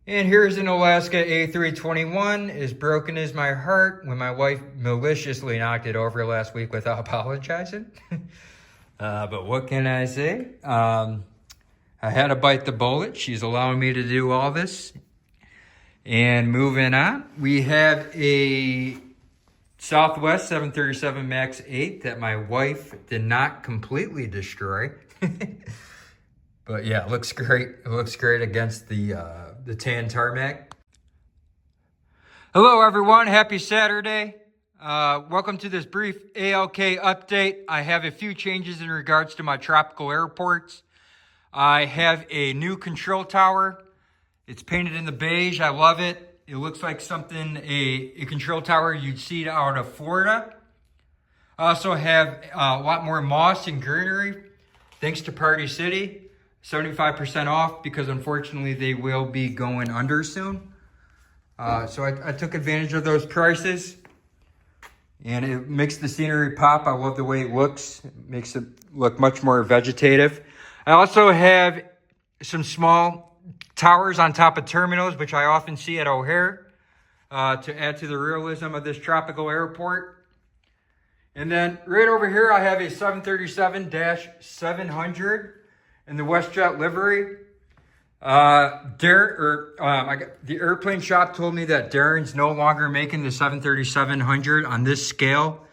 And here's an Alaska A321, as broken as my heart when my wife maliciously knocked it over last week without apologizing. But what can I say? I had to bite the bullet. She's allowing me to do all this. And moving on, we have a Southwest 737 MAX 8 that my wife did not completely destroy. But yeah, it looks great. It looks great against the tan tarmac. Hello everyone, happy Saturday. Welcome to this brief ALK update. I have a few changes in regards to my tropical airports. I have a new control tower. It's painted in the beige. I love it. It looks like something, a control tower you'd see out of Florida. I also have a lot more moss and greenery, thanks to Party City. 75% off because unfortunately they will be going under soon. So I took advantage of those prices and it makes the scenery pop. I love the way it looks. It makes it look much more vegetative. I also have some small towers on top of terminals, which I often see at O'Hare, to add to the realism of this tropical airport. And then right over here, I have a 737-700 in the WestJet livery. The airplane shop told me that Darren's no longer making the 737-100 on this scale.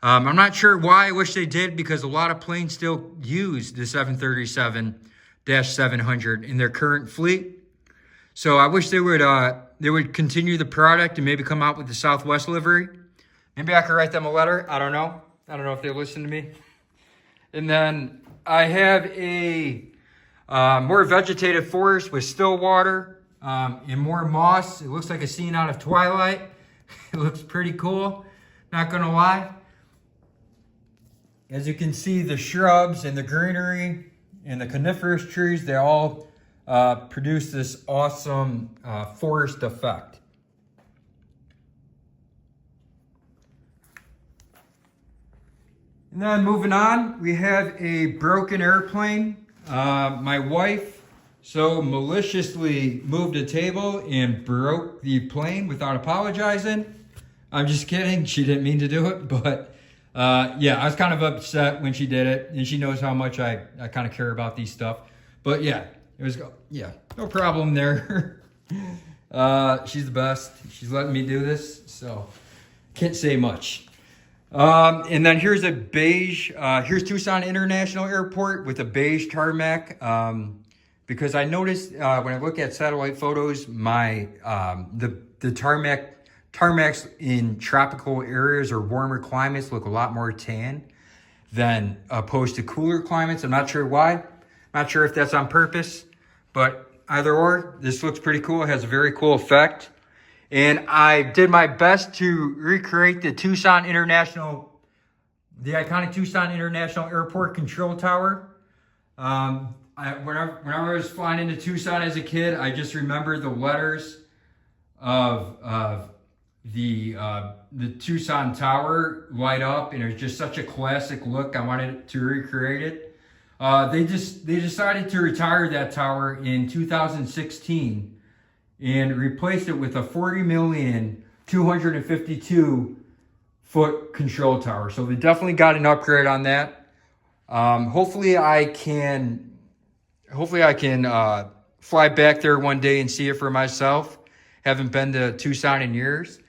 I'm not sure why. I wish they did, because a lot of planes still use the 737-700 in their current fleet. So I wish they would continue the product and maybe come out with the Southwest livery. Maybe I could write them a letter. I don't know. I don't know if they listen to me. And then I have a more vegetative forest with still water and more moss. It looks like a scene out of Twilight. It looks pretty cool, not gonna lie. As you can see, the shrubs and the greenery and the coniferous trees, they all produce this awesome forest effect. And then moving on, we have a broken airplane. My wife so maliciously moved a table and broke the plane without apologizing. I'm just kidding. She didn't mean to do it, but yeah, I was kind of upset when she did it, and she knows how much I kind of care about these stuff. But yeah, no problem there. She's the best. She's letting me do this, so can't say much. And then here's a beige, here's Tucson International Airport with a beige tarmac. Because I noticed, when I look at satellite photos, the tarmacs in tropical areas or warmer climates look a lot more tan than opposed to cooler climates. I'm not sure why. Not sure if that's on purpose, but either or, this looks pretty cool. It has a very cool effect. And I did my best to recreate the iconic Tucson International Airport control tower. Whenever I was flying into Tucson as a kid, I just remember the letters of the Tucson Tower light up, and it was just such a classic look. I wanted to recreate it. They decided to retire that tower in 2016. And replaced it with a 40,252,000-foot control tower. So they definitely got an upgrade on that. Hopefully I can fly back there one day and see it for myself. Haven't been to Tucson in years.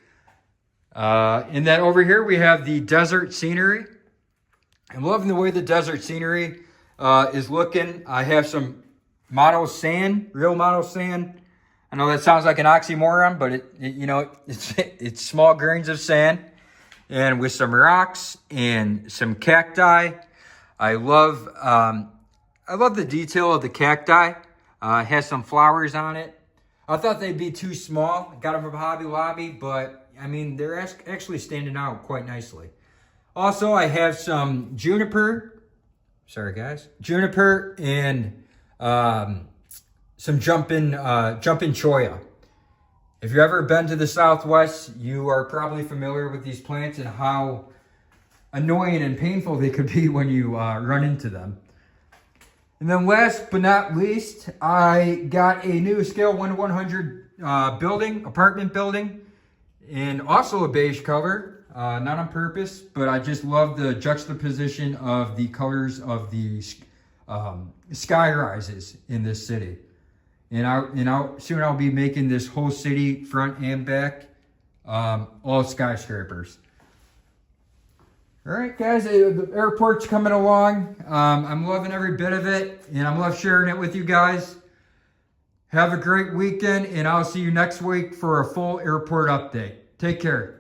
And then over here we have the desert scenery. I'm loving the way the desert scenery is looking. I have some model sand, real model sand. I know that sounds like an oxymoron, but it's small grains of sand, and with some rocks and some cacti. I love the detail of the cacti. It has some flowers on it. I thought they'd be too small. I got them from Hobby Lobby, but I mean they're actually standing out quite nicely. Also, I have some juniper. Sorry, guys, juniper and some jumping cholla. If you've ever been to the Southwest, you are probably familiar with these plants and how annoying and painful they could be when you run into them. And then last but not least, I got a new scale 1 to 100 apartment building, and also a beige color, not on purpose, but I just love the juxtaposition of the colors of the sky rises in this city. And soon I'll be making this whole city front and back all skyscrapers. All right, guys, the airport's coming along. I'm loving every bit of it, and I'm love sharing it with you guys. Have a great weekend, and I'll see you next week for a full airport update. Take care.